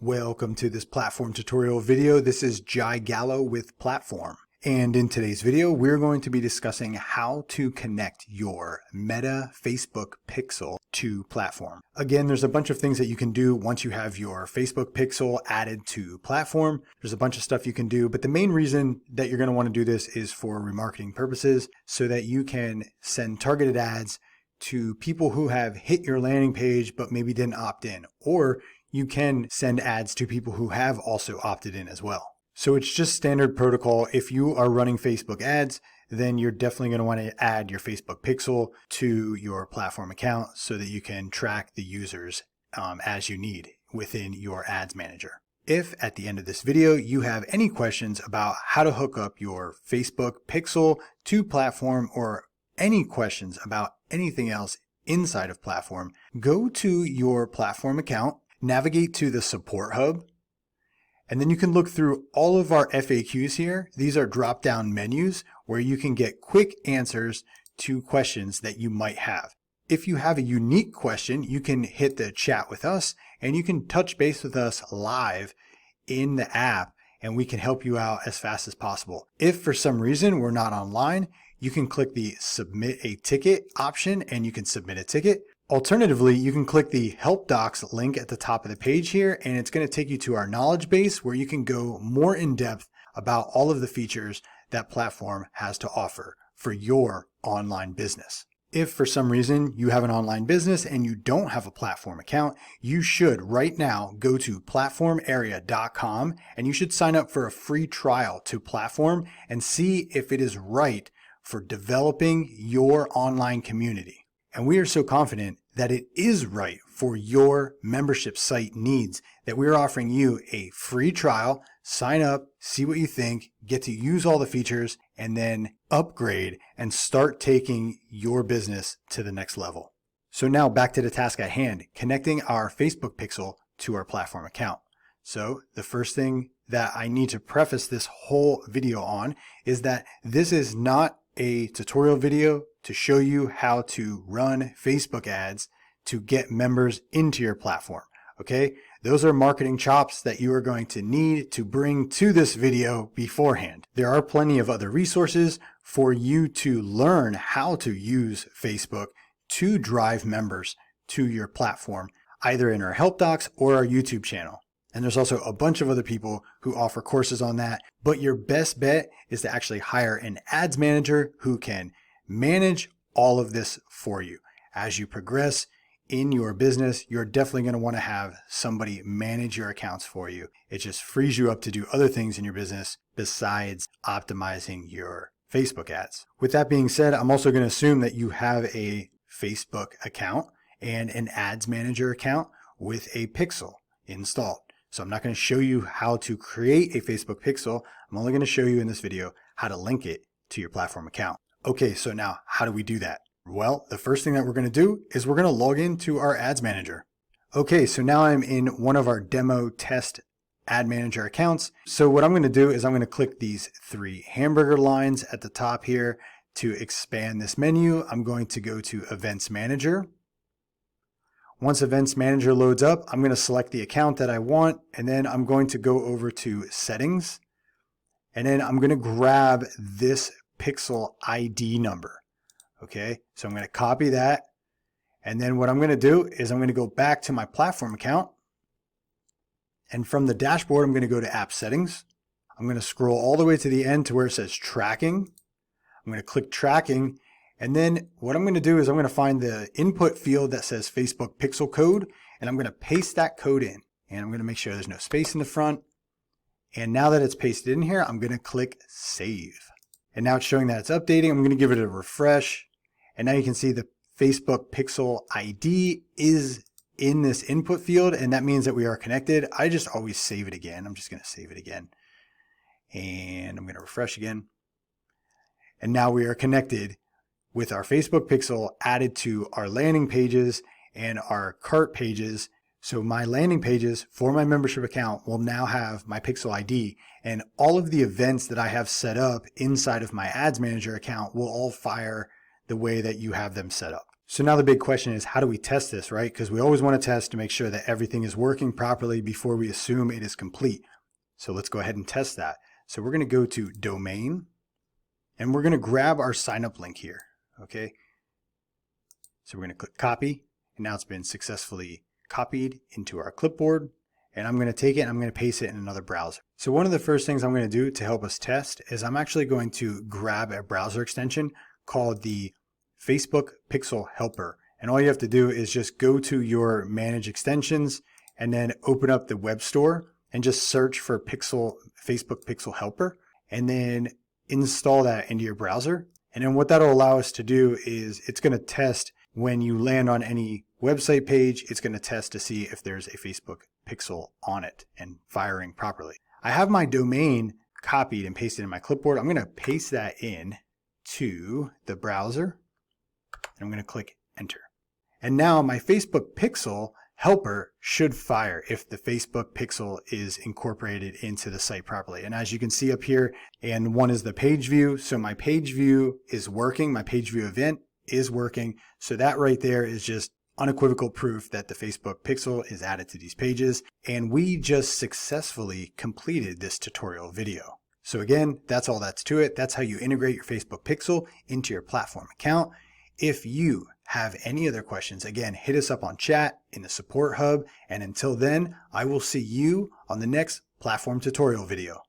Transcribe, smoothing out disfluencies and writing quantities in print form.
Welcome to this platform tutorial video. This is Jai Gallo with Platform. And in today's video, we're going to be discussing how to connect your Meta Facebook pixel to Platform. Again, there's a bunch of things that you can do once you have your Facebook pixel added to Platform. There's a bunch of stuff you can do, but the main reason that you're going to want to do this is for remarketing purposes so that you can send targeted ads to people who have hit your landing page but maybe didn't opt in, or you can send ads to people who have also opted in as well. So it's just standard protocol. If you are running Facebook ads, then you're definitely going to want to add your Facebook pixel to your Platform account so that you can track the users as you need within your ads manager. If at the end of this video you have any questions about how to hook up your Facebook pixel to Platform, or any questions about anything else inside of Platform, go to your Platform account, navigate to the support hub, and then you can look through all of our FAQs here. These are drop-down menus where you can get quick answers to questions that you might have. If you have a unique question, you can hit the chat with us and you can touch base with us live in the app and we can help you out as fast as possible. If for some reason we're not online, you can click the submit a ticket option and you can submit a ticket. Alternatively, you can click the Help Docs link at the top of the page here, and it's going to take you to our knowledge base where you can go more in depth about all of the features that Platform has to offer for your online business. If for some reason you have an online business and you don't have a Platform account, you should right now go to platformarea.com and you should sign up for a free trial to Platform and see if it is right for developing your online community. And we are so confident that it is right for your membership site needs that we're offering you a free trial. Sign up, see what you think, get to use all the features, and then upgrade and start taking your business to the next level. So now back to the task at hand, connecting our Facebook pixel to our Platform account. So the first thing that I need to preface this whole video on is that this is not a tutorial video to show you how to run Facebook ads to get members into your platform. Okay, those are marketing chops that you are going to need to bring to this video beforehand. There are plenty of other resources for you to learn how to use Facebook to drive members to your platform, either in our help docs or our YouTube channel. And there's also a bunch of other people who offer courses on that. But your best bet is to actually hire an ads manager who can manage all of this for you. As you progress in your business, you're definitely going to want to have somebody manage your accounts for you. It just frees you up to do other things in your business besides optimizing your Facebook ads. With that being said, I'm also going to assume that you have a Facebook account and an ads manager account with a pixel installed. So I'm not going to show you how to create a Facebook pixel. I'm only going to show you in this video how to link it to your Platform account. Okay, so now how do we do that? Well, the first thing that we're going to do is we're going to log into our ads manager. Okay, so now I'm in one of our demo test ad manager accounts. So what I'm going to do is I'm going to click these three hamburger lines at the top here to expand this menu. I'm going to go to Events Manager. Once Events Manager loads up, I'm going to select the account that I want, and then I'm going to go over to Settings, and then I'm going to grab this pixel ID number. Okay, so I'm going to copy that, and then what I'm going to do is I'm going to go back to my Platform account, and from the dashboard, I'm going to go to App Settings. I'm going to scroll all the way to the end to where it says Tracking. I'm going to click Tracking. And then what I'm going to do is I'm going to find the input field that says Facebook pixel code, and I'm going to paste that code in. And I'm going to make sure there's no space in the front. And now that it's pasted in here, I'm going to click Save. And now it's showing that it's updating. I'm going to give it a refresh. And now you can see the Facebook pixel ID is in this input field, and that means that we are connected. I just always save it again. I'm just going to save it again. And I'm going to refresh again. And now we are connected with our Facebook pixel added to our landing pages and our cart pages. So my landing pages for my membership account will now have my pixel ID, and all of the events that I have set up inside of my ads manager account will all fire the way that you have them set up. So now the big question is, how do we test this, right? Because we always want to test to make sure that everything is working properly before we assume it is complete. So let's go ahead and test that. So we're going to go to domain, and we're going to grab our sign up link here, okay? So we're going to click copy, and now it's been successfully copied into our clipboard. And I'm going to take it and I'm going to paste it in another browser. So one of the first things I'm going to do to help us test is I'm actually going to grab a browser extension called the Facebook Pixel Helper. And all you have to do is just go to your manage extensions and then open up the web store and just search for Facebook Pixel Helper and then install that into your browser. And then what that'll allow us to do is it's going to test when you land on any website page, it's going to test to see if there's a Facebook pixel on it and firing properly. I have my domain copied and pasted in my clipboard. I'm going to paste that in to the browser. I'm going to click enter. And now my Facebook pixel helper should fire if the Facebook pixel is incorporated into the site properly. And as you can see up here, and one is the page view. So my page view is working. My page view event is working. So that right there is just unequivocal proof that the Facebook pixel is added to these pages. And we just successfully completed this tutorial video. So again, that's all that's to it. That's how you integrate your Facebook pixel into your platform account. If you have any other questions, again, hit us up on chat in the support hub. And until then, I will see you on the next platform tutorial video.